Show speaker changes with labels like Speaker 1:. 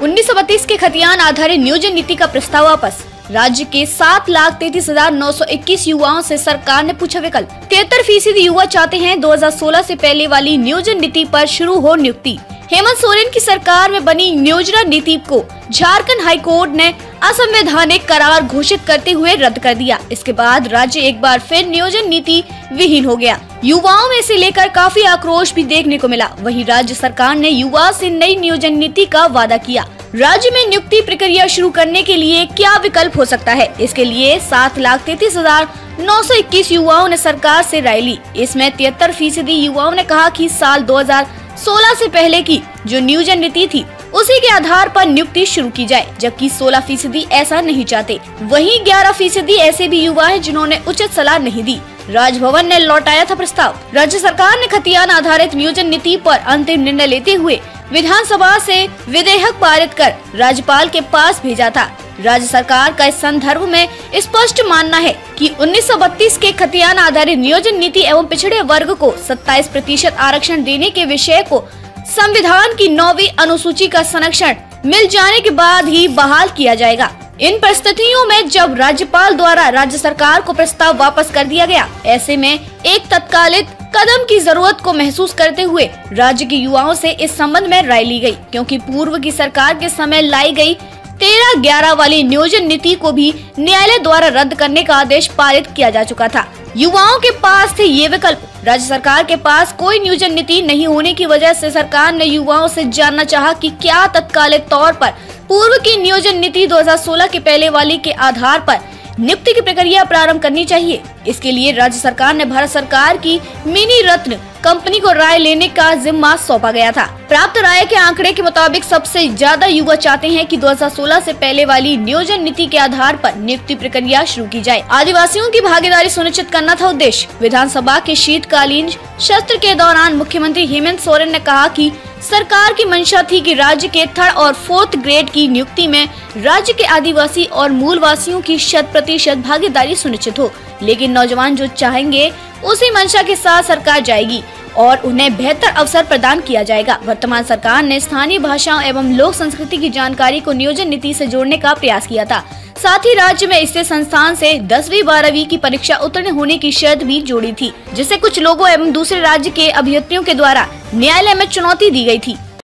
Speaker 1: 1932 के खतियान आधारित नियोजन नीति का प्रस्ताव वापस। राज्य के 7,33,921 युवाओं से सरकार ने पूछा विकल्प। 73% युवा चाहते हैं 2016 से पहले वाली नियोजन नीति पर शुरू हो नियुक्ति। हेमंत सोरेन की सरकार में बनी नियोजन नीति को झारखंड हाई कोर्ट ने असंवैधानिक करार घोषित करते हुए रद्द कर दिया। इसके बाद राज्य एक बार फिर नियोजन नीति विहीन हो गया। युवाओं में इसे लेकर काफी आक्रोश भी देखने को मिला। वहीं राज्य सरकार ने युवा से नई नियोजन नीति का वादा किया। राज्य में नियुक्ति प्रक्रिया शुरू करने के लिए क्या विकल्प हो सकता है? इसके लिए 7,33,921 युवाओं ने सरकार से राय ली। इसमें 73% युवाओं ने कहा कि साल 2016 से पहले की जो नियोजन नीति थी उसी के आधार पर नियुक्ति शुरू की जाए, जबकि 16% ऐसा नहीं चाहते। वहीं 11% ऐसे भी युवा हैं जिन्होंने उचित सलाह नहीं दी। राजभवन ने लौटाया था प्रस्ताव। राज्य सरकार ने खतियान आधारित नियोजन नीति पर अंतिम निर्णय लेते हुए विधानसभा से विधेयक पारित कर राज्यपाल के पास भेजा था। राज्य सरकार का इस संदर्भ में स्पष्ट मानना है कि 1932 के खतियान आधारित नियोजन नीति एवं पिछड़े वर्ग को 27% आरक्षण देने के विषय को संविधान की 9वीं अनुसूची का संरक्षण मिल जाने के बाद ही बहाल किया जाएगा। इन परिस्थितियों में जब राज्यपाल द्वारा राज्य सरकार को प्रस्ताव वापस कर दिया गया, ऐसे में एक तत्कालिक कदम की जरूरत को महसूस करते हुए राज्य के युवाओं से इस संबंध में राय ली गई, क्योंकि पूर्व की सरकार के समय लाई गई 13-11 वाली नियोजन नीति को भी न्यायालय द्वारा रद्द करने का आदेश पारित किया जा चुका था। युवाओं के पास थे ये विकल्प। राज्य सरकार के पास कोई नियोजन नीति नहीं होने की वजह से सरकार ने युवाओं से जानना चाहा कि क्या तत्कालिक तौर पर पूर्व की नियोजन नीति 2016 के पहले वाली के आधार पर नियुक्ति की प्रक्रिया प्रारंभ करनी चाहिए। इसके लिए राज्य सरकार ने भारत सरकार की मिनी रत्न कंपनी को राय लेने का जिम्मा सौंपा गया था। प्राप्त राय के आंकड़े के मुताबिक सबसे ज्यादा युवा चाहते हैं कि 2016 से पहले वाली नियोजन नीति के आधार पर नियुक्ति प्रक्रिया शुरू की जाए। आदिवासियों की भागीदारी सुनिश्चित करना था उद्देश्य। विधानसभा के शीतकालीन सत्र के दौरान मुख्यमंत्री हेमंत सोरेन ने कहा कि सरकार की मंशा थी कि राज्य के 3rd और 4th ग्रेड की नियुक्ति में राज्य के आदिवासी और मूलवासियों की 100% भागीदारी सुनिश्चित हो। लेकिन नौजवान जो चाहेंगे उसी मंशा के साथ सरकार जाएगी और उन्हें बेहतर अवसर प्रदान किया जाएगा। वर्तमान सरकार ने स्थानीय भाषाओं एवं लोक संस्कृति की जानकारी को नियोजन नीति से जोड़ने का प्रयास किया था। साथ ही राज्य में इससे संस्थान से 10वीं 12वीं की परीक्षा उत्तीर्ण होने की शर्त भी जोड़ी थी, जिससे कुछ लोगों एवं दूसरे राज्य के अभ्यर्थियों के द्वारा न्यायालय में चुनौती दी गई थी।